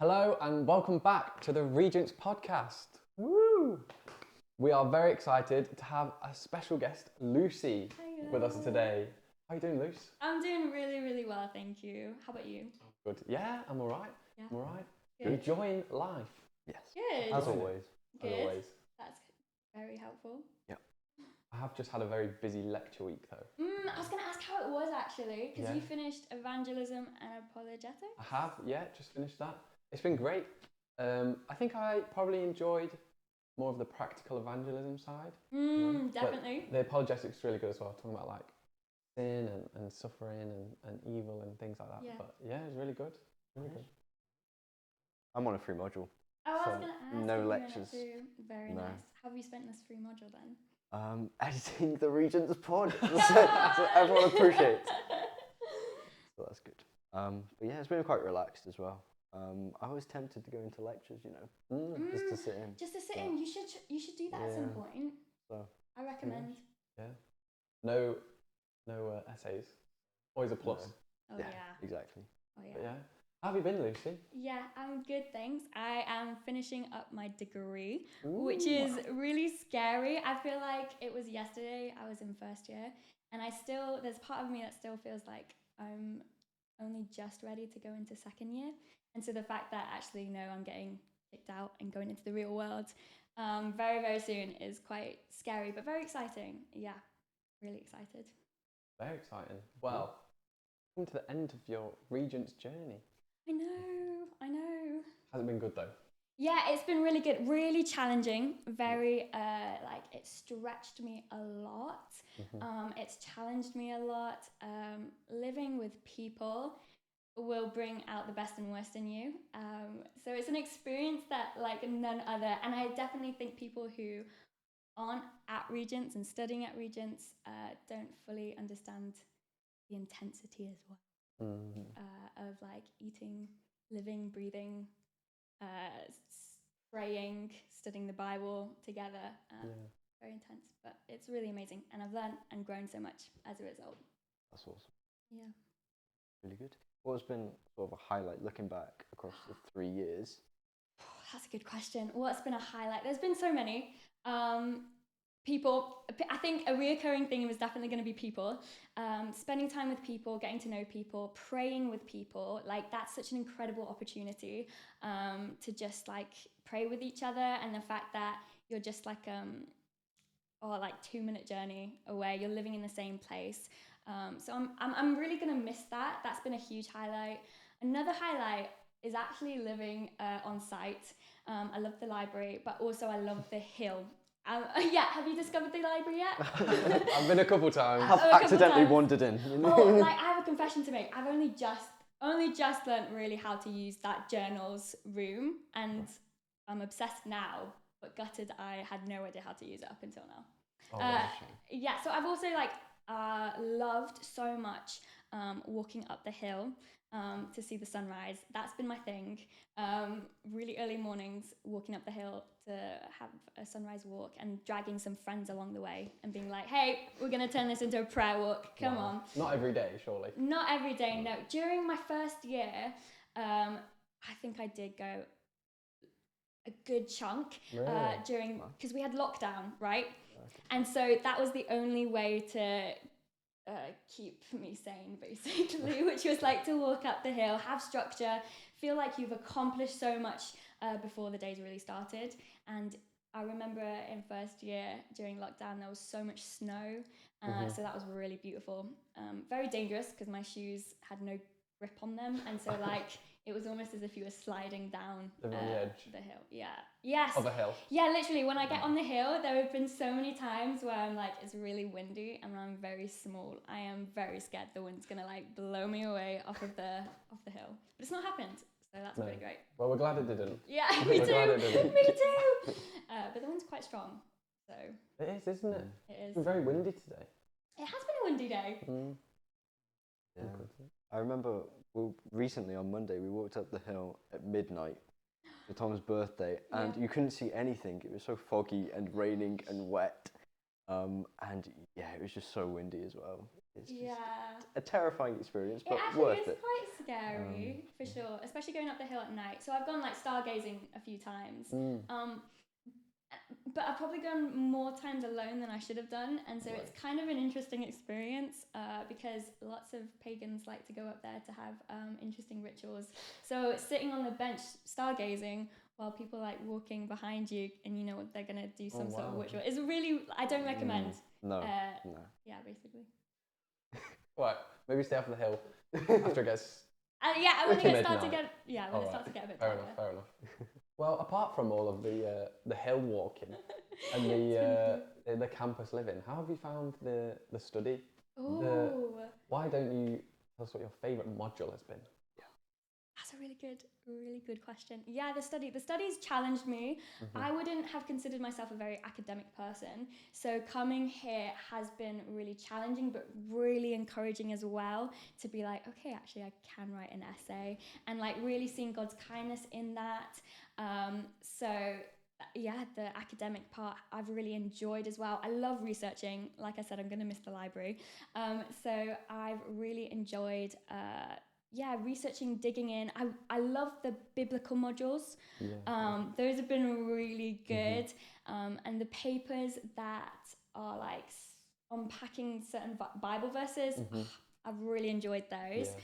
Hello and welcome back to the Regents podcast. Woo! We are very excited to have a special guest, Lucy, with us today. How are you doing, Luce? I'm doing really, really well, thank you. How about you? Good. Yeah, I'm all right. Yeah. I'm all right. Good. Enjoying life. Yes. Good. As always. Good. As always. That's very helpful. I have just had a very busy lecture week though. I was going to ask how it was actually, because Yeah. you finished evangelism and apologetics. I have, yeah, just finished that. It's been great. I think I probably enjoyed more of the practical evangelism side. Definitely. But the apologetics is really good as well, talking about like sin and suffering and evil and things like that. Yeah. But yeah, it was really good. Really good. I'm on a free module. Oh, I was So, going to ask. no if you went lectures. through. Very No. nice. How have you spent this free module then? Editing the Regents pod, so everyone appreciates. So that's good. But yeah, it's been quite relaxed as well. I was tempted to go into lectures, just to sit in. Just to sit in. You should do that at some Yeah. point. So I recommend. Yeah. No essays. Always a plus. Oh yeah, yeah. exactly. Oh yeah. But yeah. How have you been, Lucy? Yeah, I'm good, thanks. I am finishing up my degree, Ooh. which is really scary. I feel like it was yesterday. I was in first year, and there's part of me that still feels like I'm only just ready to go into second year. And so the fact that actually, no, I'm getting kicked out and going into the real world very, very soon is quite scary, but very exciting. Yeah, really excited. Very exciting. Well, come to the end of your Regents journey. I know. Has it been good though? Yeah, it's been really good, really challenging, very, it stretched me a lot. It's challenged me a lot. Living with people will bring out the best and worst in you. So it's an experience that like none other, and I definitely think people who aren't at Regents and studying at Regents don't fully understand the intensity as well of like eating, living, breathing, praying, studying the Bible together. Very intense, but it's really amazing, and I've learned and grown so much as a result. That's awesome. Yeah. Really good. What has been sort of a highlight looking back across the 3 years? That's a good question. What's been a highlight? There's been so many. People, I think a reoccurring thing was definitely going to be people. Spending time with people, getting to know people, praying with people. Like that's such an incredible opportunity to just like pray with each other, and the fact that you're just like 2-minute journey away. You're living in the same place. So I'm really gonna miss that. That's been a huge highlight. Another highlight is actually living on site. I love the library, but also I love the hill. Have you discovered the library yet? I've been a couple times. I've accidentally wandered in. I have a confession to make. I've only just learnt really how to use that journals room, and I'm obsessed now, but gutted I had no idea how to use it up until now. So I've also loved so much walking up the hill to see the sunrise. That's been my thing. Really early mornings, walking up the hill to have a sunrise walk, and dragging some friends along the way and being like, hey, we're going to turn this into a prayer walk. Come on. Not every day, surely. Not every day, no. During my first year, I think I did go a good chunk because we had lockdown, right? And so that was the only way to keep me sane, basically, which was like to walk up the hill, have structure, feel like you've accomplished so much before the days really started. And I remember in first year during lockdown, there was so much snow. So that was really beautiful. Very dangerous because my shoes had no grip on them. And so it was almost as if you were sliding down on the edge. The hill. Yeah. Yes. Of a hill. Yeah, literally. When I get on the hill, there have been so many times where I'm like, it's really windy and I'm very small. I am very scared the wind's gonna blow me away off the hill. But it's not happened, so that's pretty great. Well, we're glad it didn't. Yeah, me too. Glad it didn't. Me too. But the wind's quite strong, so. It is, isn't it? It is. It's been very windy today. It has been a windy day. Yeah. I remember recently on Monday we walked up the hill at midnight for Tom's birthday, and you couldn't see anything. It was so foggy and raining and wet, and yeah, it was just so windy as well. It's just Yeah. a terrifying experience, It but actually worth is it. quite scary, for sure, especially going up the hill at night. So I've gone like stargazing a few times, but I've probably gone more times alone than I should have done, and so it's kind of an interesting experience because lots of pagans like to go up there to have interesting rituals. So sitting on the bench stargazing while people like walking behind you and you know what they're gonna do some sort of ritual is really, I don't recommend. No. Yeah, basically. Right, maybe stay off the hill after it gets. Yeah, when it starts to midnight. get when it starts to get a bit Fair darker. enough, fair enough. Well, apart from all of the hill walking and the campus living, how have you found the study? Ooh. Why don't you tell us what your favourite module has been? That's a really good question. Yeah, the studies challenged me. I wouldn't have considered myself a very academic person. So coming here has been really challenging, but really encouraging as well to be like, okay, actually I can write an essay, and like really seeing God's kindness in that. So yeah, the academic part I've really enjoyed as well. I love researching. Like I said, I'm going to miss the library. So I've really enjoyed researching, digging in. I love the biblical modules. Those have been really good. And the papers that are like unpacking certain Bible verses, I've really enjoyed those. Yeah.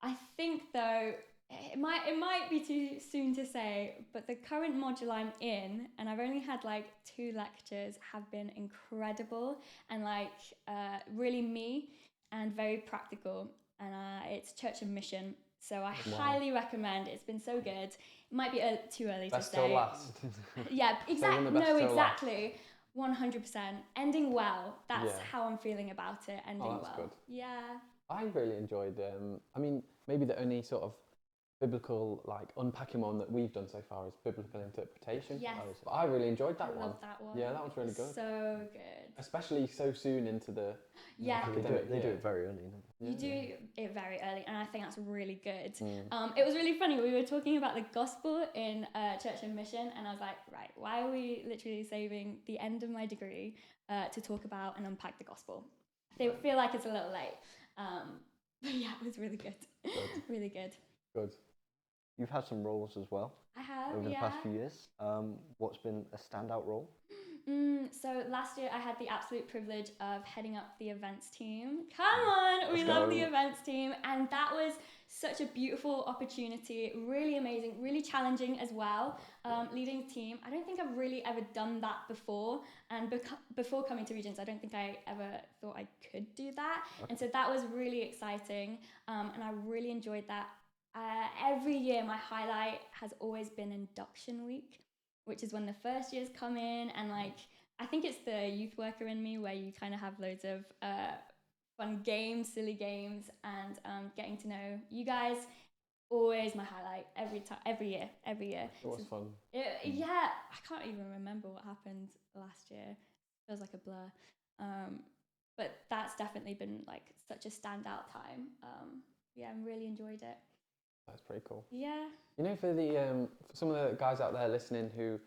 I think though, it might be too soon to say, but the current module I'm in, and I've only had like 2 lectures, have been incredible and like really me and very practical. And it's Church and Mission. So I highly recommend. It's been so good. It might be too early Best to say. till last. Yeah, exactly. Saving the best No, till exactly. 100%. Ending well. That's Yeah. how I'm feeling about it. Ending that's well. good. Yeah. I really enjoyed. I mean, maybe the only sort of biblical like unpacking one that we've done so far is biblical interpretation. Yes. But I really enjoyed that I one. love that one. Yeah, that was really good. So good. Especially so soon into the Yeah. They do it very early, don't they? You do it very early, and I think that's really good. It was really funny. We were talking about the gospel in Church and Mission, and I was like, right, why are we literally saving the end of my degree to talk about and unpack the gospel? They feel like it's a little late. But yeah, it was really good. Really good. Good. You've had some roles as well. I have, over the past few years. What's been a standout role? So last year I had the absolute privilege of heading up the events team. Come on, we love the events team. And that was such a beautiful opportunity, really amazing, really challenging as well, leading a team. I don't think I've really ever done that before. And before coming to Regents, I don't think I ever thought I could do that. And so that was really exciting. And I really enjoyed that. Every year my highlight has always been induction week, which is when the first years come in, and like I think it's the youth worker in me where you kind of have loads of fun games, silly games, and getting to know you guys. Always my highlight every year. It was fun. Yeah, I can't even remember what happened last year. It feels like a blur. But that's definitely been like such a standout time. Yeah, I really enjoyed it. That's pretty cool. Yeah. You know, for the for some of the guys out there listening who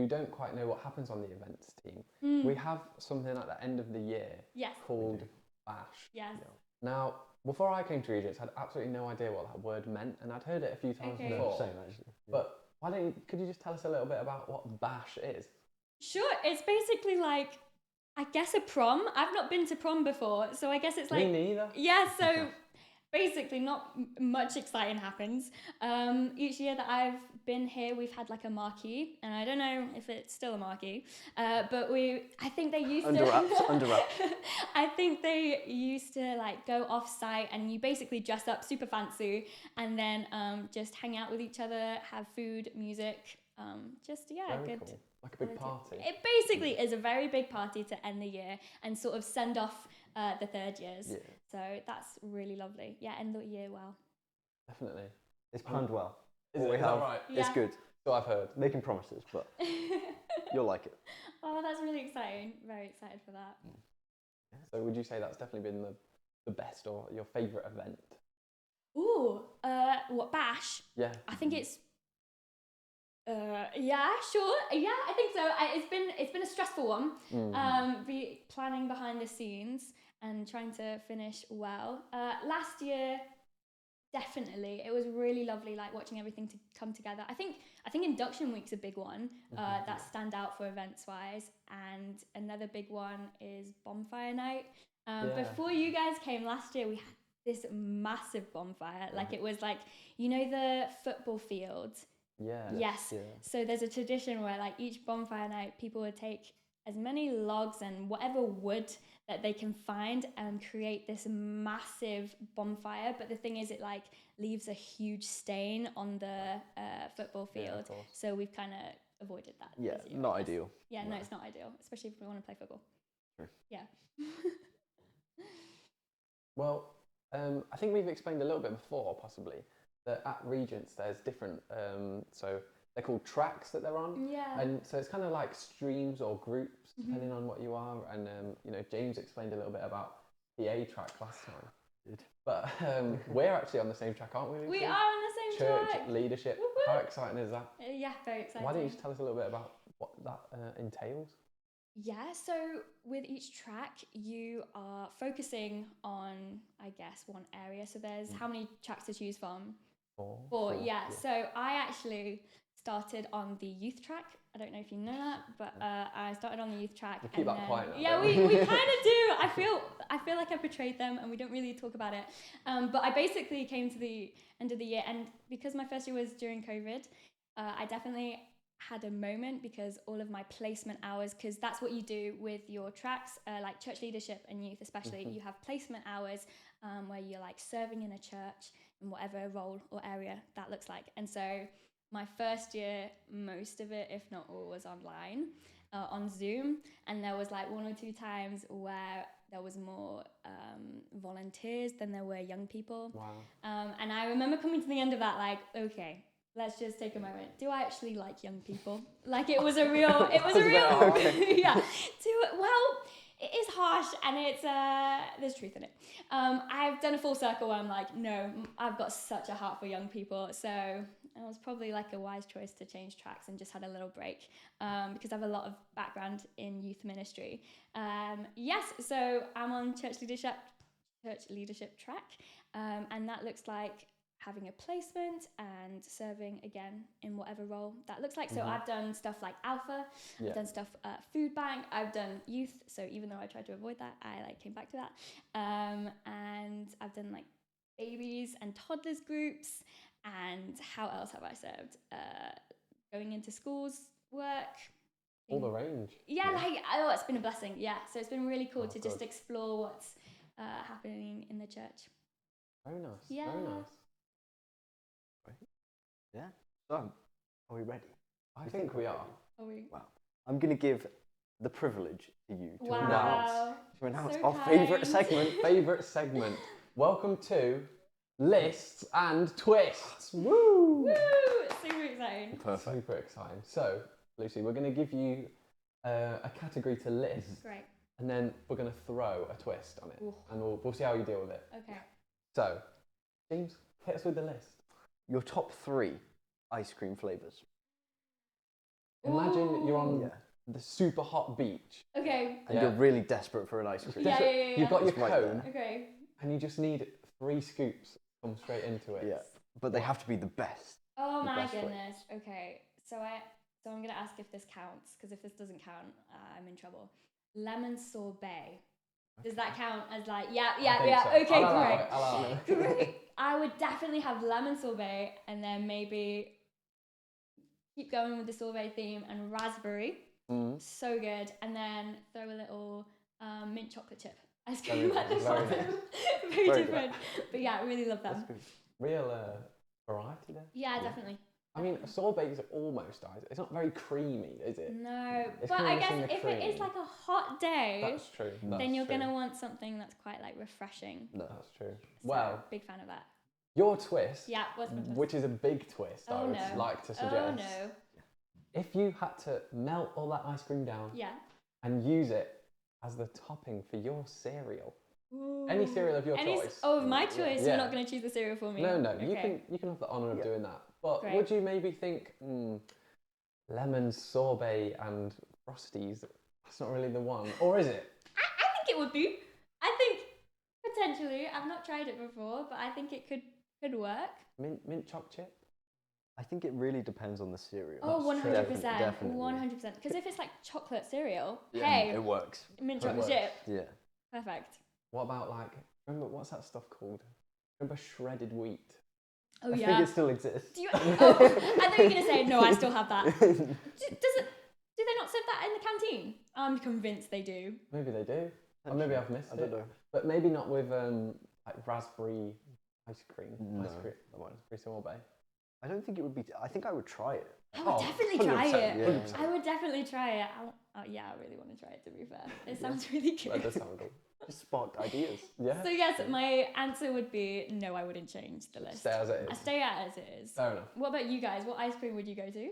don't quite know what happens on the events team, we have something at the end of the year called Bash. Yes. Now, before I came to Regents, I had absolutely no idea what that word meant, and I'd heard it a few times before. Same, actually. Yeah. But could you just tell us a little bit about what Bash is? Sure, it's basically like, I guess a prom. I've not been to prom before, so I guess it's like... Me neither. Yeah, so basically not much exciting happens. Each year that I've been here, we've had like a marquee, and I don't know if it's still a marquee, but I think they used under wraps. I think they used to like go off site, and you basically dress up super fancy, and then just hang out with each other, have food, music, Very good. Cool. Like a big party. It basically is a very big party to end the year and sort of send off the third years. Yeah. So that's really lovely. Yeah, end the year well. Definitely. It's planned well. Is that right? Yeah. It's good. So I've heard. Making promises, but you'll like it. Oh, that's really exciting. Very excited for that. So would you say that's definitely been the best or your favourite event? Ooh, what, Bash? Yeah. I think it's... yeah, sure. Yeah, I think so. It's been a stressful one. Be planning behind the scenes, and trying to finish well. Last year, definitely, it was really lovely, like watching everything to come together. I think induction week's a big one that stand out for events wise, and another big one is bonfire night. Before you guys came last year, we had this massive bonfire. Like it was like, you know, the football field. Yes. So there's a tradition where like each bonfire night, people would take as many logs and whatever wood that they can find and create this massive bonfire. But the thing is, it like leaves a huge stain on the football field. So we've kind of avoided that. Yeah, not ideal. Yeah, no, it's not ideal, especially if we want to play football. Sure. Yeah. Well, I think we've explained a little bit before, possibly, that at Regents there's different, so they're called tracks that they're on. Yeah. And so it's kind of like streams or groups, depending on what you are. And, you know, James explained a little bit about the A track last time. But we're actually on the same track, aren't we, Lucy? We are on the same Church track. leadership. Woo-hoo. How exciting is that? Yeah, very exciting. Why don't you just tell us a little bit about what that entails? Yeah, so with each track, you are focusing on, I guess, one area. So there's how many tracks to choose from? Four. Yeah. So I actually started on the youth track. I don't know if you know that, but I started on the youth track. We keep that quiet now, Yeah, we kind of do. I feel like I betrayed them, and we don't really talk about it. But I basically came to the end of the year, and because my first year was during COVID, I definitely had a moment because all of my placement hours, because that's what you do with your tracks, like church leadership and youth especially, you have placement hours where you're like serving in a church in whatever role or area that looks like. And so my first year, most of it, if not all, was online on Zoom, and there was like one or two times where there was more volunteers than there were young people. Wow. And I remember coming to the end of that like, okay, let's just take a moment. Do I actually like young people? Like it was a real yeah. Well, it is harsh, and it's there's truth in it. I've done a full circle where I'm like, no, I've got such a heart for young people. So it was probably like a wise choice to change tracks and just had a little break because I have a lot of background in youth ministry. Yes, so I'm on church leadership track, and that looks like having a placement and serving again in whatever role that looks like. So I've done stuff like Alpha, I've done stuff Food Bank, I've done youth. So even though I tried to avoid that, I like came back to that. And I've done like babies and toddlers groups. And how else have I served? Going into schools, work. All the range. Yeah, like, oh, it's been a blessing. Yeah, so it's been really cool to just explore what's happening in the church. Very nice. Yeah. Very nice. Yeah. So, are we ready? I think we are. Are we? Wow. I'm going to give the privilege to you to Wow. announce So our kind. favourite segment. Welcome to Lists and Twists. Woo! Woo! Super exciting. Perfect. Super exciting. So, Lucy, we're going to give you a category to list, Great. and then we're going to throw a twist on it, Ooh. and we'll see how you deal with it. Okay. So, James, hit us with the list. Your top 3 ice cream flavours. Imagine you're on Yeah. the super hot beach. Okay. And you're really desperate for an ice cream. Yeah. You've got your It's right cone, there. Okay. and you just need 3 scoops to come straight into it. Yeah. But they have to be the best. Oh The my best way. goodness. Okay. So I'm gonna ask if this counts, because if this doesn't count, I'm in trouble. Lemon sorbet. Does that count as like I think yeah? so. Okay, I'll allow great. it, I'll allow it. Great. I would definitely have lemon sorbet, and then maybe keep going with the sorbet theme and raspberry. So good. And then throw a little mint chocolate chip ice cream at the Very bottom. nice. Very Very different. But yeah, I really love them. That's good. Real variety there. Yeah, definitely. I mean, sorbet is almost ice. It's not very creamy, is it? No, It's but kinda I guess missing the if it is cream. like a hot day, That's true. then you're going gonna want something that's quite like refreshing. No. That's true. So, Well, big fan of that. your twist, Yeah, what's my twist? which is a big twist, I Oh would no. like to suggest. Oh no. If you had to melt all that ice cream down Yeah. and use it as the topping for your cereal, any cereal of your choice. Oh, of my choice. Yeah. You're not going to choose the cereal for me. No, Okay. you can have the honour of doing that. But Great. would you maybe think, lemon sorbet and frosties? That's not really the one, or is it? I think it would be. I think Potentially. I've not tried it before, but I think it could work. Mint choc chip. I think it really depends on the cereal. Oh, 100%. Definitely. 100%. Because if it's like chocolate cereal, Yeah, hey, it works. mint It chocolate works. chip. Yeah. Perfect. What about like, remember, what's that stuff called? Remember shredded wheat? Oh, I yeah. think it still exists. Do you, oh, I thought you were going to say, no, I still have that. Do they not serve that in the canteen? I'm convinced they do. Maybe they do. Or maybe I've missed I it. don't know. But maybe not with like raspberry ice cream. No, Ice cream. that one. Raspberry sorbet. I don't think it would be. I think I would try it. I would definitely try 100%, it. 100%. I would definitely try it. I really want to try it, to be fair. It sounds really That good. does sound good. Just sparked ideas. Yeah. So yes, my answer would be no, I wouldn't change the list. Stay as it I is. stay as it is. Fair enough. What about you guys? What ice cream would you go to?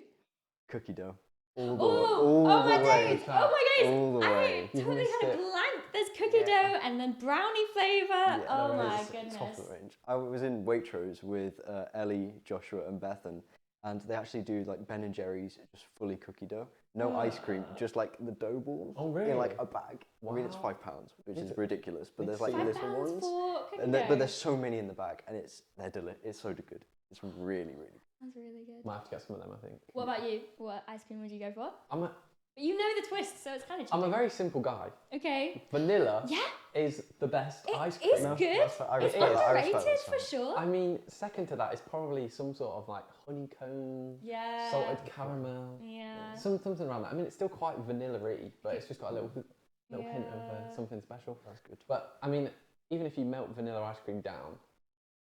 Cookie dough. Oh my days! way. Oh my days! All the I way. You've totally had a missed it. blank. There's cookie dough and then brownie flavour. Oh there my is. goodness. Top of the range. I was in Waitrose with Ellie, Joshua, and Bethan, and they actually do like Ben and Jerry's just fully cookie dough. No ice cream, just like the dough balls Oh, really? in like a bag. I mean, it's Wow. £5, which is It's- ridiculous. But it's there's like £5 little £5 ones, for cookie and dough. but there's so many in the bag, and it's so good. It's really, really good. That's really good. Might have to get some of them, I think. What about you? What ice cream would you go for? I'm a But you know the twist, so it's kind of I'm a cheating. very simple guy. Okay. Vanilla Yeah, is the best ice it cream. is No, good. that's fair. I It's respect that. I underrated respect that, for sorry. sure. I mean, second to that is probably some sort of like honeycomb, Yeah. salted caramel, Yeah. something around that. I mean, it's still quite vanilla-y, but it's just got a little hint of Yeah. something special. That's good. But I mean, even if you melt vanilla ice cream down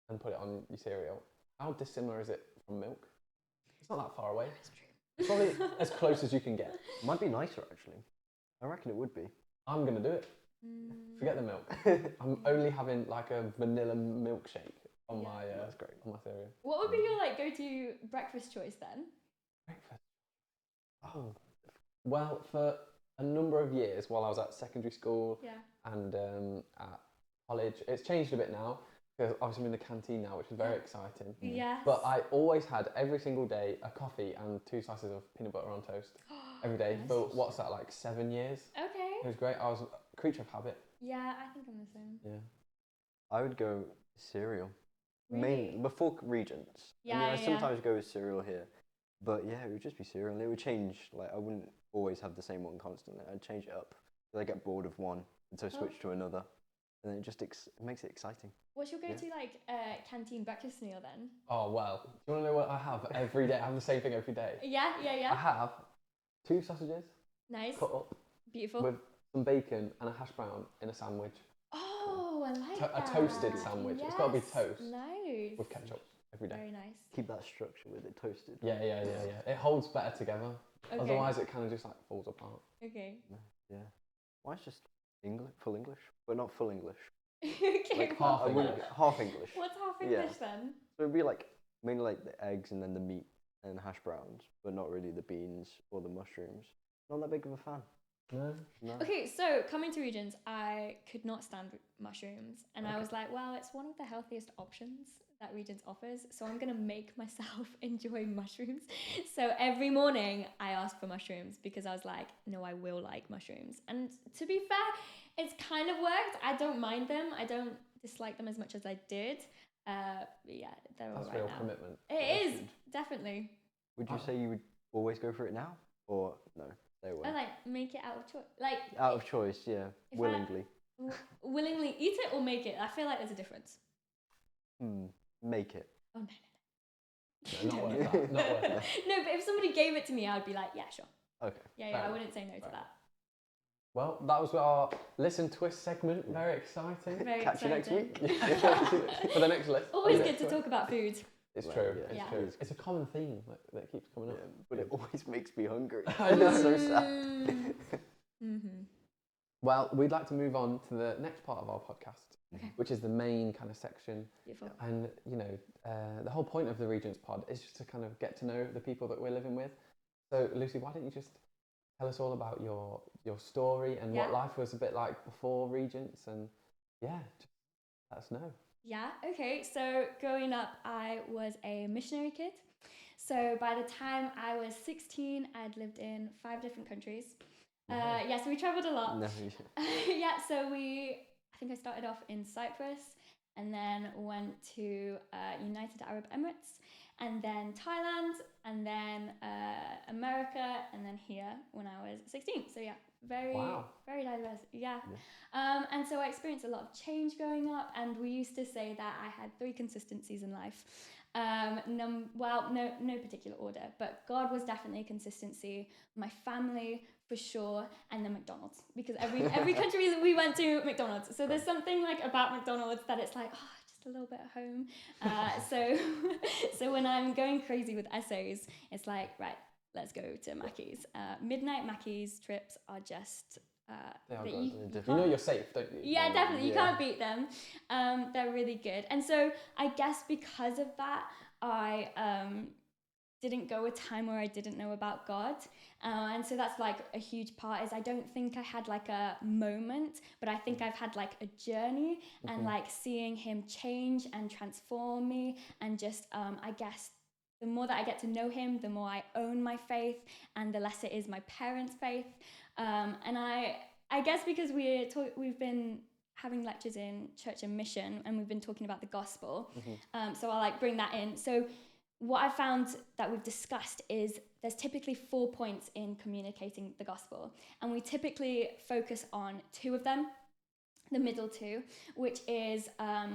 and put it on your cereal, how dissimilar is it from milk? It's not that far away. That's true. It's probably as close as you can get. Might be nicer actually. I reckon it would be. I'm gonna do it. Forget the milk. I'm only having like a vanilla milkshake on Yeah. my That's great. on my cereal. What would be your like go-to breakfast choice then? Breakfast. Oh, Well, for a number of years while I was at secondary school Yeah. and at college, it's changed a bit now because obviously I'm in the canteen now, which is very exciting. Yes. But I always had every single day a coffee and 2 slices of peanut butter on toast every day Nice. for what's that, like 7 years? Okay. It was great. I was a creature of habit. Yeah, I think I'm the same. Yeah. I would go cereal. Really? Before Regents. I mean, Yeah, I yeah. sometimes go with cereal here, but yeah, it would just be cereal, and it would change. Like I wouldn't always have the same one constantly. I'd change it up. I get bored of one, and so switch to another, and then it just it makes it exciting. What's your go-to like canteen breakfast meal then? Oh, well. Do you want to know what I have every day? I have the same thing every day. Yeah, yeah, I yeah. have 2 sausages Nice. cut up Beautiful. with some bacon and a hash brown in a sandwich. Oh, I like A that. toasted sandwich. It's got to be Yes, toast Nice. with ketchup every day. Very nice. Keep that structure with it toasted. Yeah. It holds better together. Okay. Otherwise, it kind of just like falls apart. Okay. Yeah. Why it's just English, full English, but not full English. Okay. Like half I wouldn't- English. half English. What's half Yeah. English then? So it'd be like mainly like the eggs and then the meat and hash browns, but not really the beans or the mushrooms. Not that big of a fan. No. No. Okay, so coming to Regents, I could not stand mushrooms, and I Okay. was like, well, it's one of the healthiest options that Regents offers, so I'm gonna make myself enjoy mushrooms. So every morning I ask for mushrooms because I was like, no, I will like mushrooms. And to be fair, it's kind of worked. I don't mind them. I don't dislike them as much as I did. But yeah, they're That's all right real now. commitment. It is good. definitely. Would you say you would always go for it now, or no? Stay away. I like make it out of choice, like Out of choice, yeah, If I- willingly. willingly eat it or make it. I feel like there's a difference. Make it. Oh no. No, not worth that. Not worth that. No, but if somebody gave it to me, I'd be like, yeah, sure. Okay. Yeah, Fair I enough. wouldn't say no to Fair that. Well, that was our Listen Twist segment. Very exciting. Very Catch you next exciting. week. For the next list. Always Yeah. good to talk about food. It's Well, true. yeah, It's Yeah. true. it is. It's a common theme that keeps coming up. Yeah, but it always makes me hungry. I know. It's so sad. Mm-hmm. Well, we'd like to move on to the next part of our podcast, Okay. which is the main kind of section. Beautiful. And, you know, the whole point of the Regents pod is just to kind of get to know the people that we're living with. So, Lucy, why don't you just tell us all about your story and what Yeah. life was a bit like before Regents, and, yeah, just let us know. Yeah, okay. So growing up, I was a missionary kid. So by the time I was 16, I'd lived in 5 different countries. Wow. Yeah, so we traveled a lot. No, Yeah, so I think I started off in Cyprus, and then went to United Arab Emirates, and then Thailand, and then America, and then here when I was 16. So yeah, very diverse. Yeah. And so I experienced a lot of change growing up, and we used to say that I had 3 consistencies in life. No particular order, but God was definitely a consistency, my family for sure, and then McDonald's, because every country we went to, McDonald's. So there's something like about McDonald's that it's like, just a little bit at home. So when I'm going crazy with essays, it's like, right, let's go to Mackey's. Midnight Mackey's trips are just you know you're safe, don't you? Yeah, definitely. You can't beat them. They're really good. And so I guess because of that, I didn't go a time where I didn't know about God. And so that's like a huge part. Is I don't think I had like a moment, but I think I've had like a journey, and like seeing him change and transform me, and just I guess the more that I get to know him, the more I own my faith, and the less it is my parents' faith. And I guess because we've been having lectures in church and mission, and we've been talking about the gospel. So I'll like bring that in. So what I found that we've discussed is there's typically 4 points in communicating the gospel, and we typically focus on 2 of them, the middle 2, which is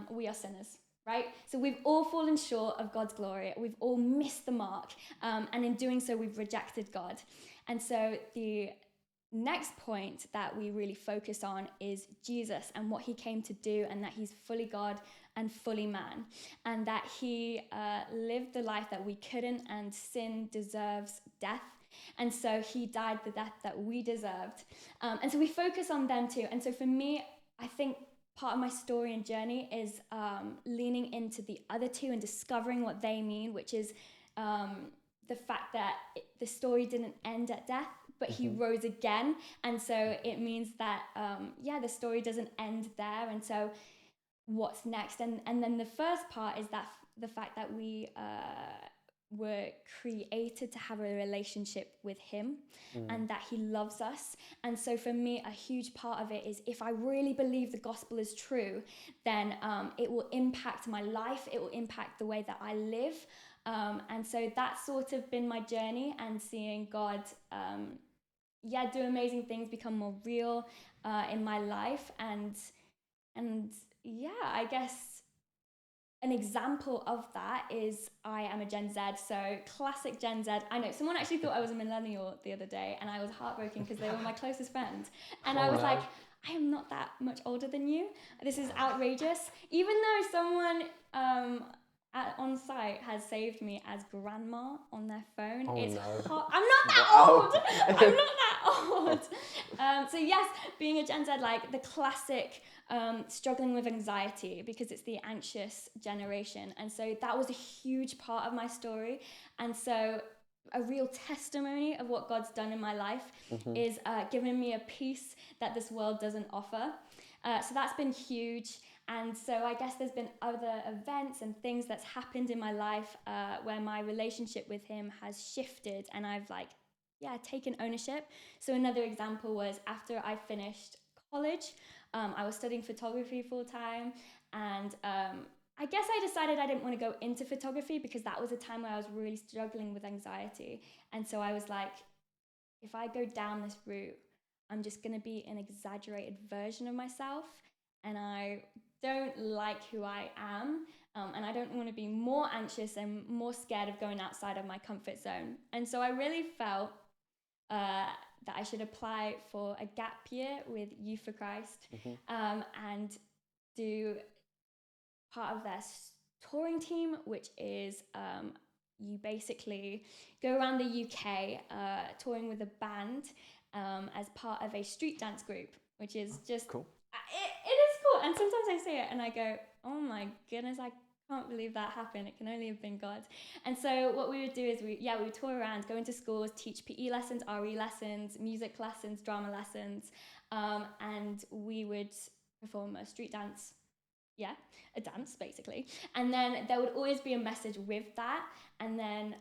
we are sinners. Right? So we've all fallen short of God's glory. We've all missed the mark. And in doing so, we've rejected God. And so the next point that we really focus on is Jesus and what he came to do, and that he's fully God and fully man, and that he lived the life that we couldn't, and sin deserves death. And so he died the death that we deserved. And so we focus on them too. And so for me, I think part of my story and journey is leaning into the other 2 and discovering what they mean, which is the fact that the story didn't end at death, but he rose again. And so it means that, the story doesn't end there. And so what's next? And then the first part is that the fact that we were created to have a relationship with him, and that he loves us. And so for me, a huge part of it is, if I really believe the gospel is true, then it will impact my life. It will impact the way that I live. And so that's sort of been my journey, and seeing God do amazing things, become more real in my life. And I guess an example of that is I am a Gen Z, so classic Gen Z. I know someone actually thought I was a millennial the other day, and I was heartbroken because they were my closest friends. And I was like, I am not that much older than you. This is outrageous. Even though someone on site has saved me as grandma on their phone. I'm not that old. I'm not that old. So yes, being a Gen Z, like the classic struggling with anxiety, because it's the anxious generation. And so that was a huge part of my story. And so a real testimony of what God's done in my life is giving me a peace that this world doesn't offer. So that's been huge. And so I guess there's been other events and things that's happened in my life where my relationship with him has shifted, and I've taken ownership. So another example was after I finished college, I was studying photography full time, and I guess I decided I didn't want to go into photography because that was a time where I was really struggling with anxiety. And so I was like, if I go down this route, I'm just going to be an exaggerated version of myself, and I don't like who I am, and I don't want to be more anxious and more scared of going outside of my comfort zone. And so I really felt that I should apply for a gap year with Youth for Christ, and do part of their touring team, which is you basically go around the UK touring with a band as part of a street dance group, which is just cool. It is cool. And sometimes I see it and I go, oh my goodness, I can't believe that happened. It can only have been God. And so what we would do is we would tour around, go into schools, teach PE lessons, RE lessons, music lessons, drama lessons, and we would perform a street dance a dance basically. And then there would always be a message with that. And then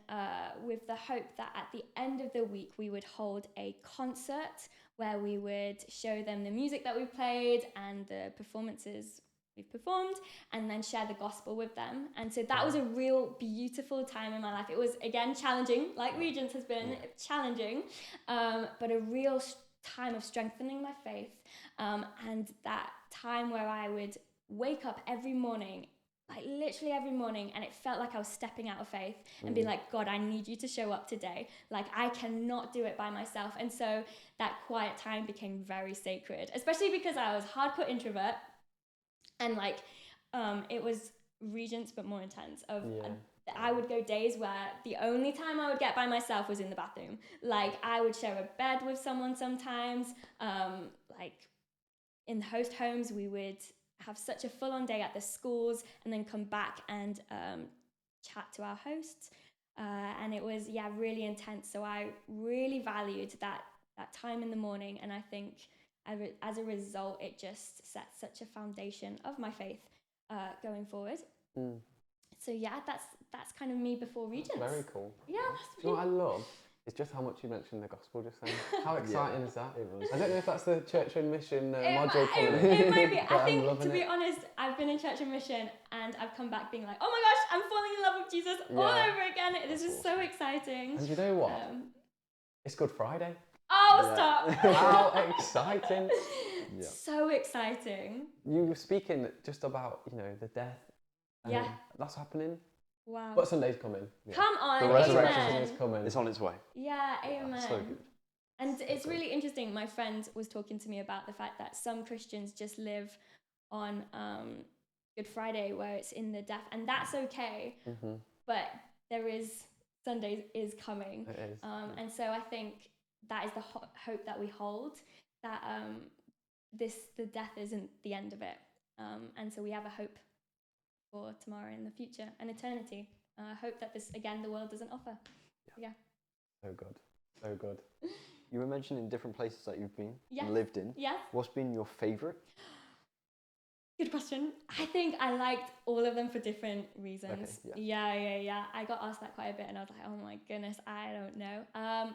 with the hope that at the end of the week, we would hold a concert where we would show them the music that we played and the performances we've performed, and then share the gospel with them. And so that was a real beautiful time in my life. It was, again, challenging, like Regents has been challenging, but a real time of strengthening my faith. And that time where I would wake up every morning, like literally every morning, and it felt like I was stepping out of faith and being like, God, I need you to show up today. Like, I cannot do it by myself. And so that quiet time became very sacred, especially because I was hardcore introvert. And like, it was Regents, but more intense. I would go days where the only time I would get by myself was in the bathroom. Like, I would share a bed with someone sometimes. Like, in host homes, we would have such a full-on day at the schools and then come back and chat to our hosts. And it was, really intense. So I really valued that time in the morning. And I think as a result, it just set such a foundation of my faith going forward. So that's kind of me before Regents. Very cool. Yeah. You know what I love is just how much you mentioned the gospel just then. How exciting is that? It was. I don't know if that's the Church and Mission module coming. It might be. I I'm think, loving to be it. honest, I've been in Church and Mission and I've come back being like, oh my gosh, I'm falling in love with Jesus all over again. It is just so exciting. And you know what? It's Good Friday. Oh, stop. How exciting. So exciting. You were speaking just about, the death. That's happening. Wow. But Sunday's coming. Come on, The resurrection amen. is coming. It's on its way. Yeah, amen. So good. And it's really interesting. My friend was talking to me about the fact that some Christians just live on Good Friday where it's in the death, and that's okay. But Sunday is coming. It is. And so I think that is the hope that we hold, that the death isn't the end of it. And so we have a hope for tomorrow in the future and eternity. Hope that the world doesn't offer. Yeah. So good. So good. You were mentioning different places that you've been and Yes. lived in. Yes. What's been your favourite? Good question. I think I liked all of them for different reasons. Okay, Yeah. I got asked that quite a bit and I was like, oh my goodness, I don't know.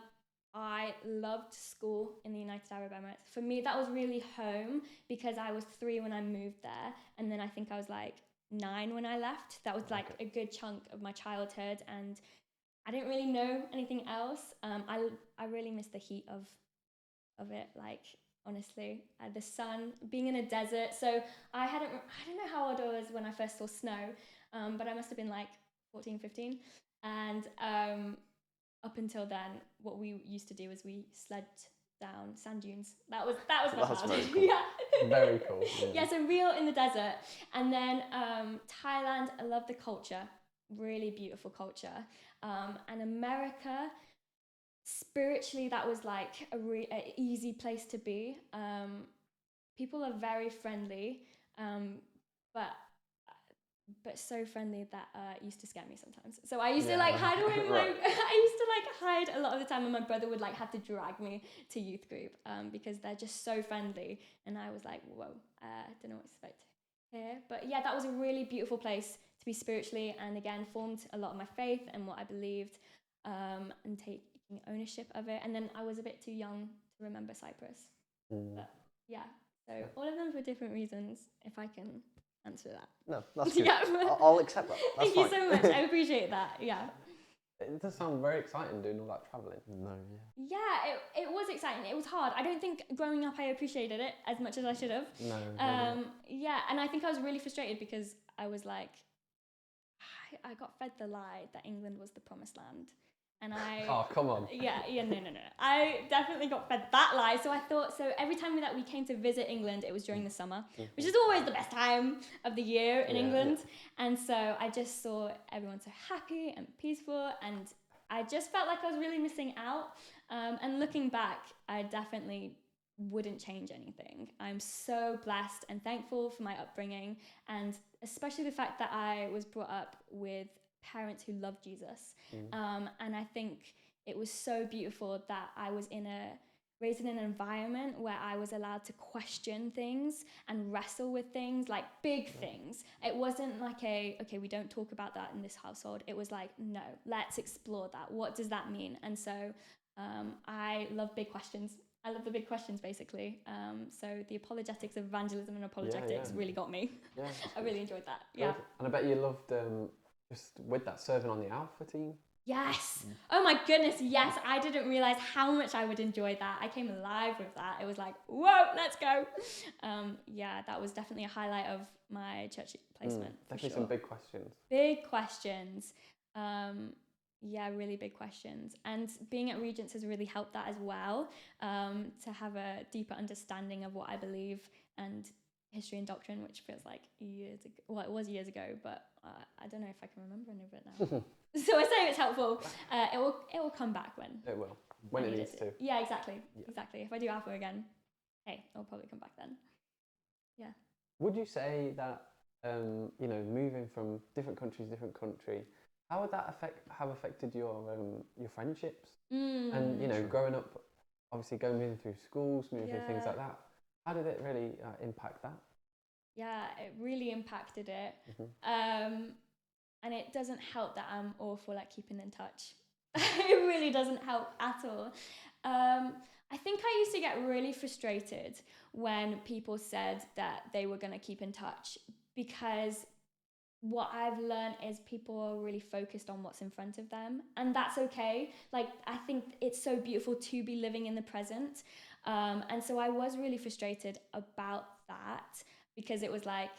I loved school in the United Arab Emirates. For me, that was really home because I was 3 when I moved there. And then I think I was like 9 when I left. That was like a good chunk of my childhood. And I didn't really know anything else. I really miss the heat of it, like, honestly. The sun, being in a desert. So I don't know how old I was when I first saw snow, but I must have been like 14, 15. And up until then, what we used to do is we sled down sand dunes. That was my That's childhood. very cool. Yeah. Very cool. Yeah, so real in the desert. And then Thailand, I love the culture. Really beautiful culture. And America, spiritually, that was like a easy place to be. People are very friendly, but so friendly that it used to scare me sometimes. So I used to like hide away. Right. I used to like hide a lot of the time, and my brother would like have to drag me to youth group because they're just so friendly. And I was like, whoa, I don't know what to expect here. But yeah, that was a really beautiful place to be spiritually, and again formed a lot of my faith and what I believed, and taking ownership of it. And then I was a bit too young to remember Cyprus. But yeah, so all of them for different reasons, if I can answer that. No, that's good. Yeah. I'll accept that. That's Thank fine. you so much. I appreciate that. Yeah. It does sound very exciting doing all that travelling. No, Yeah, it was exciting. It was hard. I don't think growing up I appreciated it as much as I should have. No. Maybe. Yeah, and I think I was really frustrated because I was like, I got fed the lie that England was the promised land. And Oh, come on. Yeah, no. I definitely got fed that lie. So I thought, every time that we came to visit England, it was during the summer, which is always the best time of the year in England. Yeah. And so I just saw everyone so happy and peaceful, and I just felt like I was really missing out. And looking back, I definitely wouldn't change anything. I'm so blessed and thankful for my upbringing, and especially the fact that I was brought up with parents who loved Jesus. And I think it was so beautiful that I was in a raised in an environment where I was allowed to question things and wrestle with things, like big things. It wasn't like okay, we don't talk about that in this household. It was like, no, let's explore that. What does that mean? And so I love big questions. I love the big questions, basically. So the apologetics of evangelism and apologetics really got me. Yeah, I really enjoyed that. Good. Yeah. And I bet you loved just with that serving on the Alpha team. Yes. Oh my goodness, yes. I didn't realize how much I would enjoy that. I came alive with that. It was like, whoa, let's go. Yeah, that was definitely a highlight of my church placement. Definitely some big questions. Big questions. Yeah, really big questions. And being at Regents has really helped that as well, to have a deeper understanding of what I believe and history and doctrine, which feels like years ago. Well, it was years ago, but I don't know if I can remember any of it now. So I say it's helpful. It will come back when. It will. When it needs to. Yeah, exactly. Yeah. Exactly. If I do Alpha again, hey, it'll probably come back then. Yeah. Would you say that, moving from different country to different country, how would that have affected your friendships? And, growing up, obviously moving through schools, moving through things like that, how did it really impact that? Yeah, it really impacted it. And it doesn't help that I'm awful at keeping in touch. It really doesn't help at all. I think I used to get really frustrated when people said that they were going to keep in touch, because what I've learned is people are really focused on what's in front of them, and that's okay. Like, I think it's so beautiful to be living in the present. And so I was really frustrated about that, because it was like,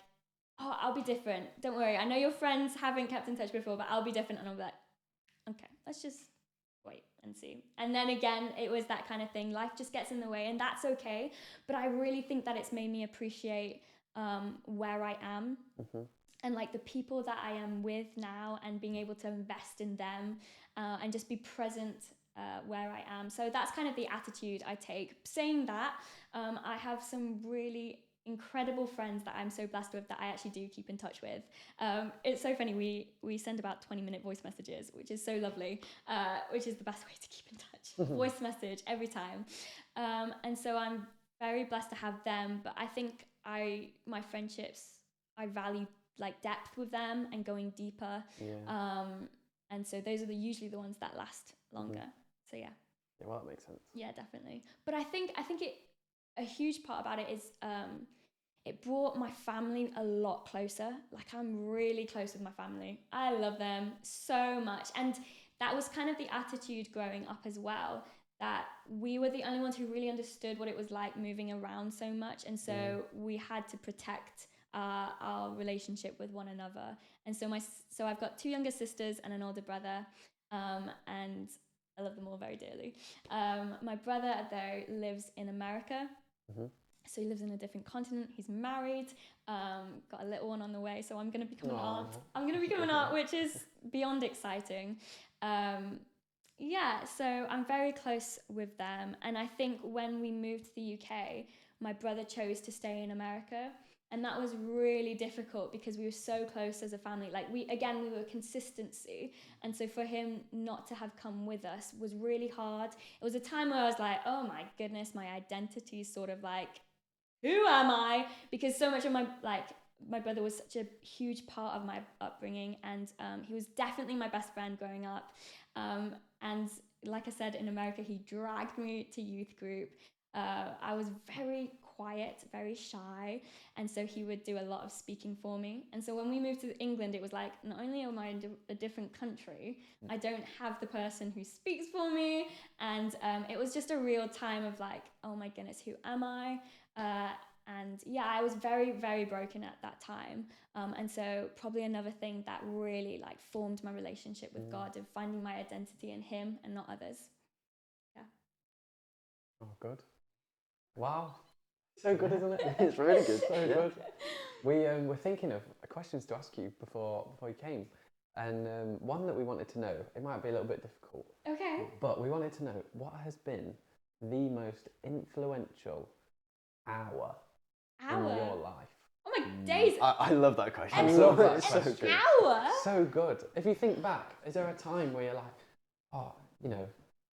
oh, I'll be different. Don't worry. I know your friends haven't kept in touch before, but I'll be different. And I'll be like, okay, let's just wait and see. And then again, it was that kind of thing. Life just gets in the way, and that's okay. But I really think that it's made me appreciate where I am and like the people that I am with now, and being able to invest in them and just be present where I am. So that's kind of the attitude I take. Saying that, I have some really incredible friends that I'm so blessed with that I actually do keep in touch with. It's so funny, we send about 20-minute voice messages, which is so lovely, which is the best way to keep in touch. Voice message every time. And so I'm very blessed to have them, but I think my friendships, I value like depth with them and going deeper. And so those are usually the ones that last longer. So yeah, well, that makes sense. Yeah, definitely. But I think a huge part about it is it brought my family a lot closer. Like, I'm really close with my family. I love them so much. And that was kind of the attitude growing up as well, that we were the only ones who really understood what it was like moving around so much. And so we had to protect our relationship with one another. And so I've got 2 younger sisters and an older brother, and I love them all very dearly. My brother, though, lives in America. So he lives in a different continent. He's married, got a little one on the way. So I'm going to become an aunt. I'm going to become an aunt, which is beyond exciting. Yeah, so I'm very close with them. And I think when we moved to the UK, my brother chose to stay in America. And that was really difficult because we were so close as a family. Like, we were consistency. And so for him not to have come with us was really hard. It was a time where I was like, oh my goodness, my identity is sort of like, who am I? Because so much of my brother was such a huge part of my upbringing. And he was definitely my best friend growing up. And like I said, in America, he dragged me to youth group. I was very quiet, very shy, and so he would do a lot of speaking for me. And so when we moved to England, it was like, not only am I in a different country, I don't have the person who speaks for me, and it was just a real time of like, oh my goodness, who am I? And yeah, I was very, very broken at that time. And so probably another thing that really like formed my relationship with God, of finding my identity in Him and not others. Yeah. Oh, good. Wow. So good, isn't it? It's really good. So good. We were thinking of questions to ask you before you came. And one that we wanted to know, it might be a little bit difficult. Okay. But we wanted to know, what has been the most influential hour in your life? Oh my days! I love that question. I love that so question. good. Hour? So good. If you think back, is there a time where you're like, oh,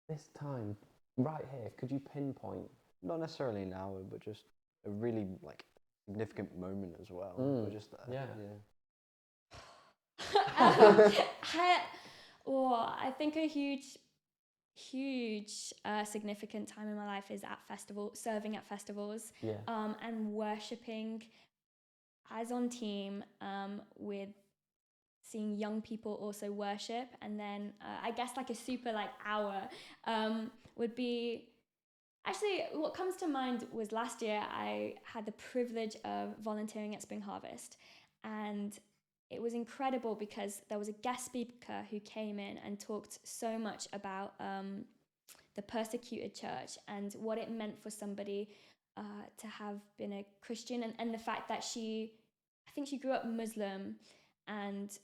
this time right here, could you pinpoint? Not necessarily an hour, but just a really like significant moment as well. Or just yeah. I think a huge significant time in my life is at serving at festivals, and worshipping as on team, with seeing young people also worship. And then I guess like a super like hour would be, actually what comes to mind was last year I had the privilege of volunteering at Spring Harvest, and it was incredible because there was a guest speaker who came in and talked so much about the persecuted church and what it meant for somebody to have been a Christian, and the fact that I think she grew up Muslim, and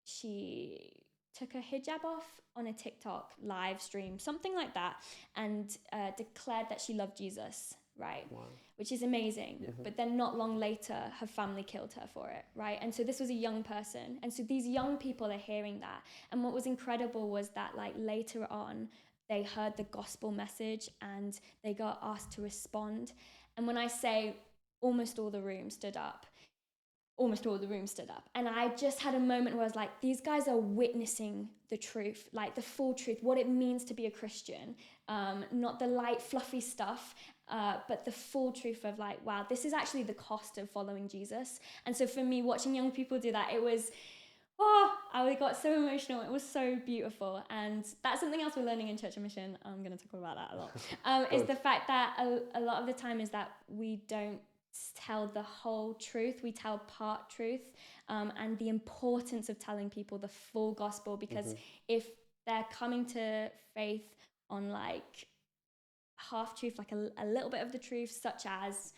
she took her hijab off on a TikTok live stream, something like that, and declared that she loved Jesus, right? Wow. Which is amazing. Mm-hmm. But then not long later, her family killed her for it, right? And so this was a young person. And so these young people are hearing that. And what was incredible was that like later on, they heard the gospel message and they got asked to respond. And when I say almost all the room stood up, and I just had a moment where I was like, these guys are witnessing the truth, like the full truth, what it means to be a Christian, not the light fluffy stuff, but the full truth of like, wow, this is actually the cost of following Jesus. And so for me, watching young people do that, it was, I got so emotional. It was so beautiful. And that's something else we're learning in Church and Mission. I'm going to talk about that a lot. Is the fact that a lot of the time is that we don't tell the whole truth. We tell part truth, and the importance of telling people the full gospel, because if they're coming to faith on like half truth, like a little bit of the truth, such as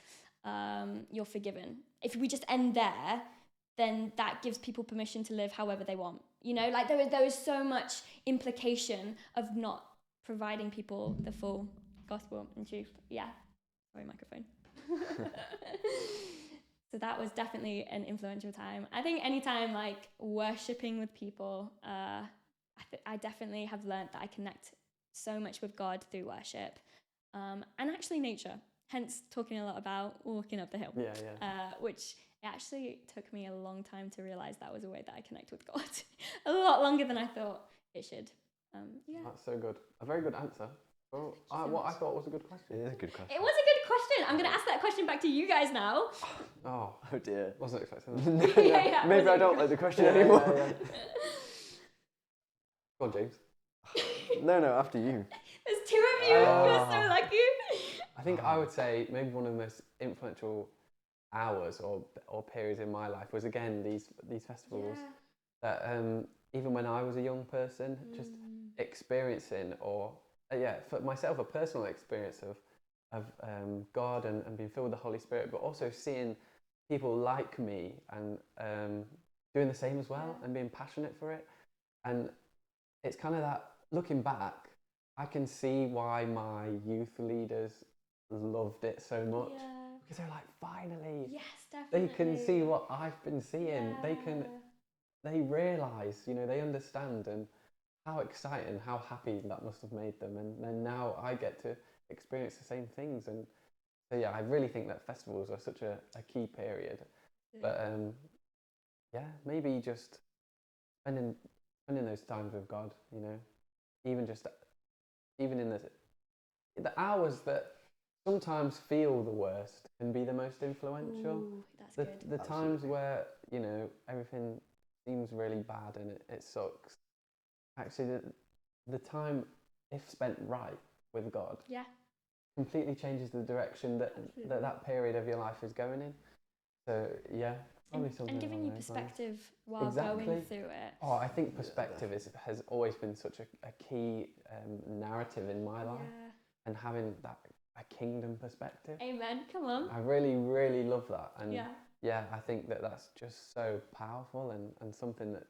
you're forgiven, if we just end there, then that gives people permission to live however they want. You know, like there is so much implication of not providing people the full gospel and truth. Yeah, sorry, microphone. So that was definitely an influential time. I think anytime like worshipping with people, I definitely have learned that I connect so much with God through worship, and actually nature. Hence talking a lot about walking up the hill. Which actually took me a long time to realize that was a way that I connect with God. A lot longer than I thought it should. That's so good. A very good answer. Well, what I thought was a good question. It is a good question. It was a good question. I'm going to ask that question back to you guys now. Oh dear. Wasn't expecting that. Maybe I don't like the question anymore. Go on, James. No, after you. There's two of you. You're so lucky. I think I would say maybe one of the most influential hours or periods in my life was again these festivals that even when I was a young person, just experiencing for myself a personal experience of God and being filled with the Holy Spirit, but also seeing people like me and doing the same as well and being passionate for it. And it's kind of that, looking back, I can see why my youth leaders loved it so much, because they're like, finally, yes, definitely, they can see what I've been seeing. They realise, they understand, and how exciting, how happy that must have made them. And then now I get to experience the same things. And so I really think that festivals are such a key period. But maybe just spending those times with God, even in the hours that sometimes feel the worst can be the most influential. Ooh, that's good. The times where everything seems really bad and it sucks. Actually, the time, if spent right with God, completely changes the direction that period of your life is going in. So probably something. And giving you perspective while going through it. Oh, I think perspective has always been such a key narrative in my life, and having a kingdom perspective. Amen. Come on. I really, really love that, and I think that's just so powerful and something that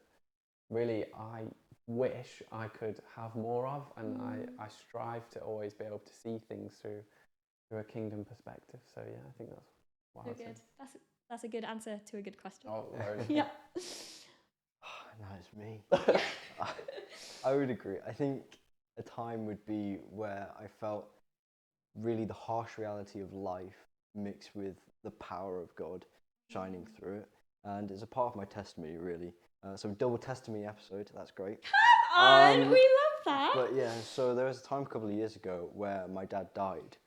really I wish I could have more of, and I strive to always be able to see things through a kingdom perspective. So I think that's what so good. That's a good answer to a good question. Oh, very yeah. Now it's me. I would agree. I think a time would be where I felt really the harsh reality of life mixed with the power of God shining through it. And it's a part of my testimony, really. So double testimony episode, that's great. Come on, we love that. But yeah, so there was a time a couple of years ago where my dad died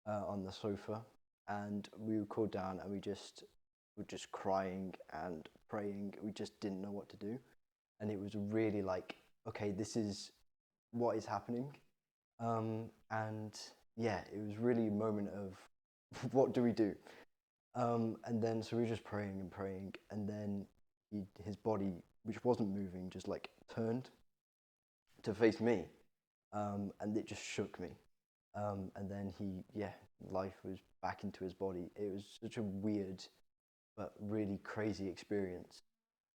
on the sofa, and we were called down and we were just crying and praying. We just didn't know what to do. And it was really like, okay, this is what is happening. And yeah, it was really a moment of what do we do? And then so we were just praying and praying, and then his body, which wasn't moving, just like turned to face me, and it just shook me. And then life was back into his body. It was such a weird but really crazy experience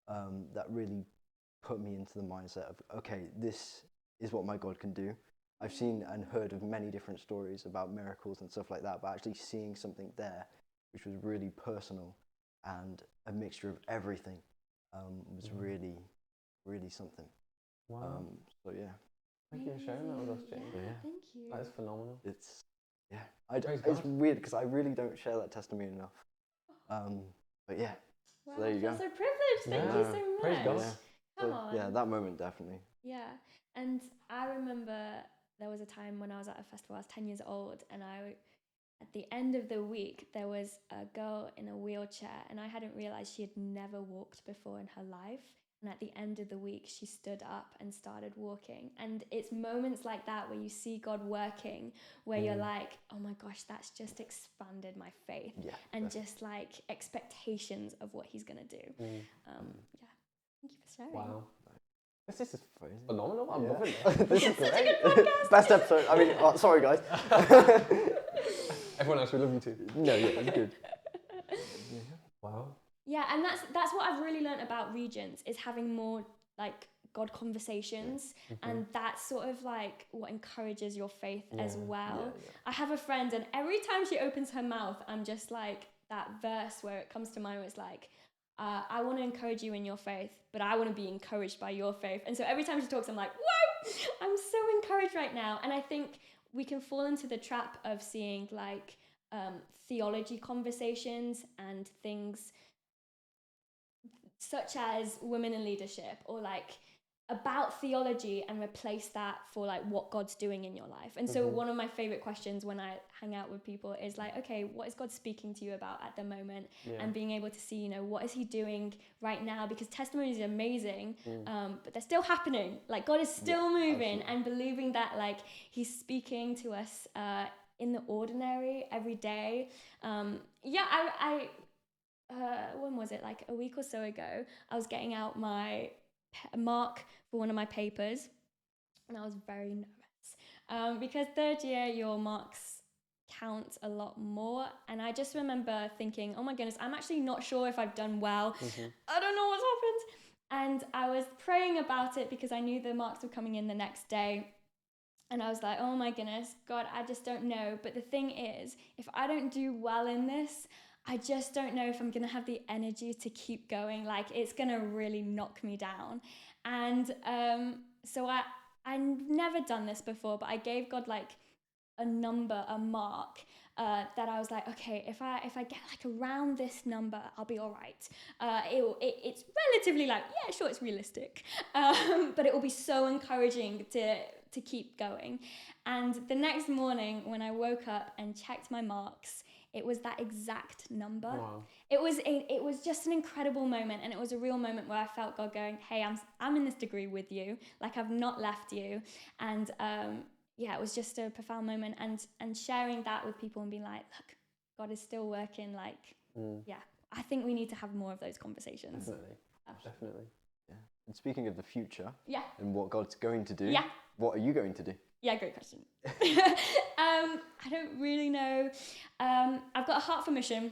that really put me into the mindset of, okay, this is what my God can do. I've seen and heard of many different stories about miracles and stuff like that, but actually seeing something there which was really personal and a mixture of everything was really, really something. Wow. So yeah. Thank you for sharing that with us, James. Yeah, thank you. That is phenomenal. It's weird because I really don't share that testimony enough. But yeah, Wow, so there you I feel go. so privileged. Thank you so much. Praise God. Come So, on. yeah, that moment definitely. Yeah, and I remember there was a time when I was at a festival. I was 10 years old, and at the end of the week, there was a girl in a wheelchair, and I hadn't realized she had never walked before in her life. And at the end of the week, she stood up and started walking. And it's moments like that where you see God working, where you're like, oh my gosh, that's just expanded my faith. Yeah. And just like expectations of what he's going to do. Yeah. Thank you for sharing. Wow. This is phenomenal. I'm Yeah. loving it. This is great. Best episode. I mean, sorry guys. Everyone else, we love you too. No, yeah, it's good. Wow. Yeah, and that's what I've really learned about Regents, is having more like God conversations, and that's sort of like what encourages your faith as well. Yeah. I have a friend, and every time she opens her mouth, I'm just like, that verse where it comes to mind where it's like, I want to encourage you in your faith, but I want to be encouraged by your faith. And so every time she talks, I'm like, whoa, I'm so encouraged right now. And I think we can fall into the trap of seeing like theology conversations and things such as women in leadership, or like about theology, and replace that for like what God's doing in your life. And so one of my favorite questions when I hang out with people is like, okay, what is God speaking to you about at the moment? And being able to see, what is he doing right now? Because testimonies are amazing, but they're still happening. Like God is still moving, and believing that like he's speaking to us in the ordinary every day. When was it? Like a week or so ago, I was getting out my mark for one of my papers, and I was very nervous because third year your marks count a lot more. And I just remember thinking, oh my goodness, I'm actually not sure if I've done well. I don't know what's happened. And I was praying about it because I knew the marks were coming in the next day. And I was like, oh my goodness, God, I just don't know. But the thing is, if I don't do well in this, I just don't know if I'm going to have the energy to keep going. Like, it's going to really knock me down. And so I've never done this before, but I gave God like a number, a mark that I was like, okay, if I get like around this number, I'll be all right. It's relatively like, yeah, sure, it's realistic. But it will be so encouraging to keep going. And the next morning when I woke up and checked my marks, it was that exact number. Wow. It was just an incredible moment, and it was a real moment where I felt God going, hey, I'm in this degree with you. Like, I've not left you. And it was just a profound moment, and sharing that with people and being like, look, God is still working. Like, I think we need to have more of those conversations. Definitely. Yeah. And speaking of the future, yeah, and what God's going to do, yeah, what are you going to do? Yeah, great question. I don't really know. I've got a heart for mission,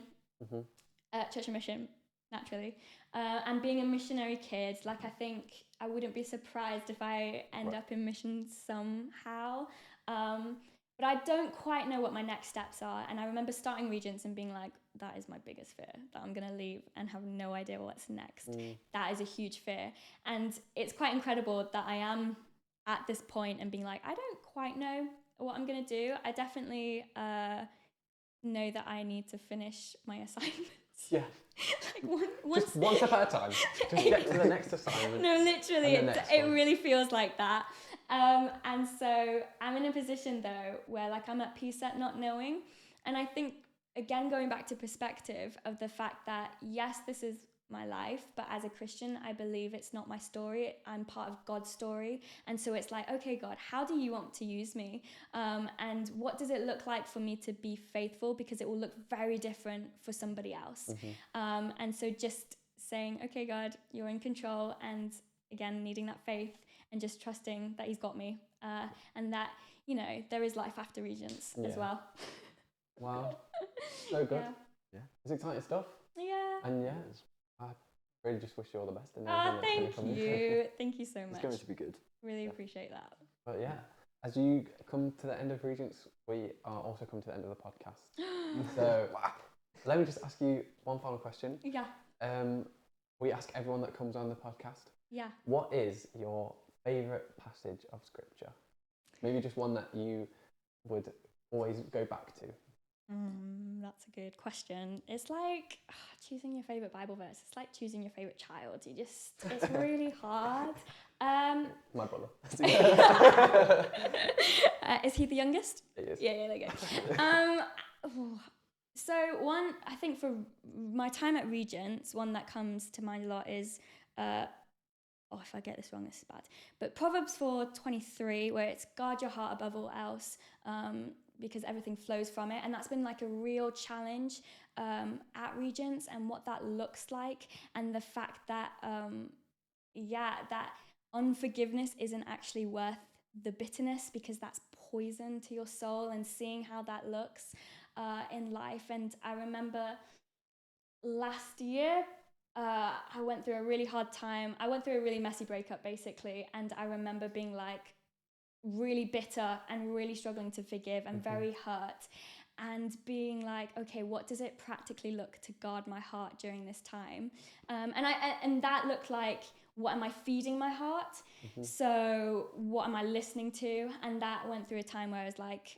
church and mission, naturally. And being a missionary kid, like, I think I wouldn't be surprised if I end up in missions somehow. But I don't quite know what my next steps are. And I remember starting Regents and being like, that is my biggest fear, that I'm going to leave and have no idea what's next. That is a huge fear. And it's quite incredible that I am at this point and being like, I don't quite know what I'm going to do. I definitely know that I need to finish my assignments. Yeah. Just one step at a time. Just get to the next assignment. No, literally, it really feels like that. And so I'm in a position though where like I'm at peace at not knowing. And I think, again, going back to perspective of the fact that, yes, this is my life, but as a Christian, I believe it's not my story. I'm part of God's story. And so it's like, okay, God, how do you want to use me? And what does it look like for me to be faithful? Because it will look very different for somebody else. And so just saying, okay, God, you're in control. And again, needing that faith and just trusting that he's got me. And that, you know, there is life after Regents as well. Wow. So good. Yeah. It's exciting stuff. Yeah. And I really just wish you all the best. Thank you. Thank you so much. It's going to be good. Really appreciate that. But yeah, as you come to the end of Regents, we are also come to the end of the podcast. So let me just ask you one final question. Yeah. We ask everyone that comes on the podcast. Yeah. What is your favourite passage of scripture? Maybe just one that you would always go back to. That's a good question. It's like choosing your favourite Bible verse. It's like choosing your favourite child. It's really hard. My brother. Is he the youngest? He is. Yeah, there you go. So one, I think for my time at Regents, one that comes to mind a lot is, if I get this wrong, this is bad. But Proverbs 4:23, where it's guard your heart above all else, because everything flows from it. And that's been like a real challenge at Regents, and what that looks like, and the fact that, that unforgiveness isn't actually worth the bitterness, because that's poison to your soul, and seeing how that looks in life. And I remember last year, I went through a really hard time. I went through a really messy breakup, basically. And I remember being like really bitter and really struggling to forgive and very hurt, and being like, okay, what does it practically look to guard my heart during this time? And that looked like, what am I feeding my heart? So what am I listening to? And that went through a time where I was like,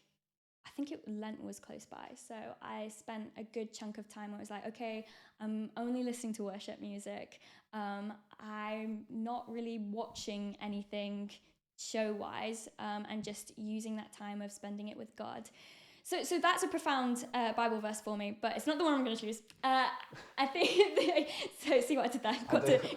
I think Lent was close by. So I spent a good chunk of time where I was like, okay, I'm only listening to worship music. I'm not really watching anything show-wise, and just using that time of spending it with God. So that's a profound Bible verse for me, but it's not the one I'm going to choose. I think, so see what I did there?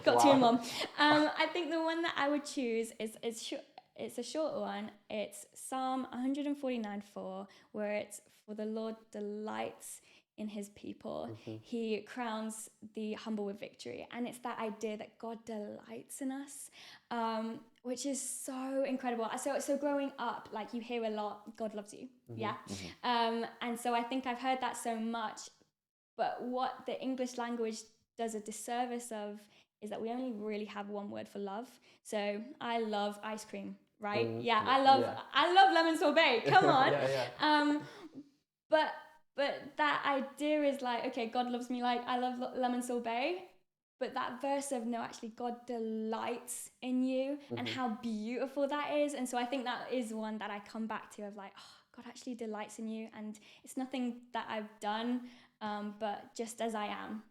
Got two in one. I think the one that I would choose is it's a short one. It's Psalm 149:4, where it's, for the Lord delights in his people. He crowns the humble with victory. And it's that idea that God delights in us, which is so incredible. So growing up, like, you hear a lot, God loves you. And so I think I've heard that so much, but what the English language does a disservice of is that we only really have one word for love. So I love ice cream, right? I love lemon sorbet. Come on. But that idea is like, okay, God loves me like I love lemon sorbet. But that verse of, no, actually, God delights in you, and how beautiful that is. And so I think that is one that I come back to, of like, God actually delights in you. And it's nothing that I've done, but just as I am.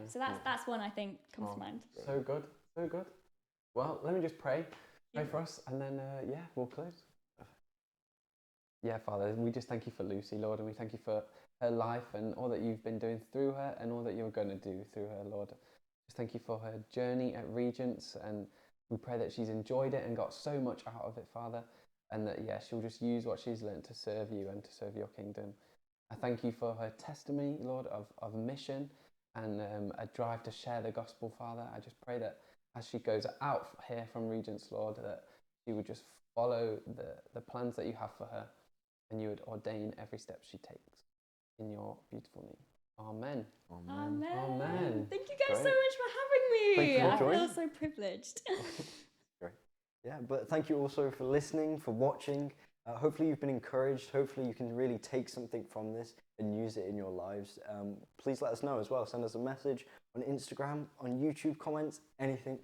So that's one I think comes to mind. So good. Well, let me just pray for us, and then we'll close. Yeah, Father, we just thank you for Lucy, Lord, and we thank you for her life and all that you've been doing through her, and all that you're going to do through her, Lord. Just thank you for her journey at Regents, and we pray that she's enjoyed it and got so much out of it, Father, and that she'll just use what she's learned to serve you and to serve your kingdom. I thank you for her testimony, Lord, of mission and a drive to share the gospel, Father. I just pray that as she goes out here from Regents, Lord, that she would just follow the plans that you have for her, and you would ordain every step she takes. In your beautiful name. Amen. Thank you guys so much for having me. I feel so privileged. Great. Yeah, but thank you also for listening, for watching. Hopefully you've been encouraged. Hopefully you can really take something from this and use it in your lives. Please let us know as well. Send us a message on Instagram, on YouTube comments, anything.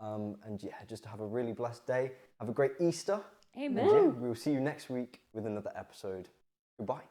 And yeah, just have a really blessed day. Have a great Easter. Amen. And yeah, we'll see you next week with another episode. Goodbye.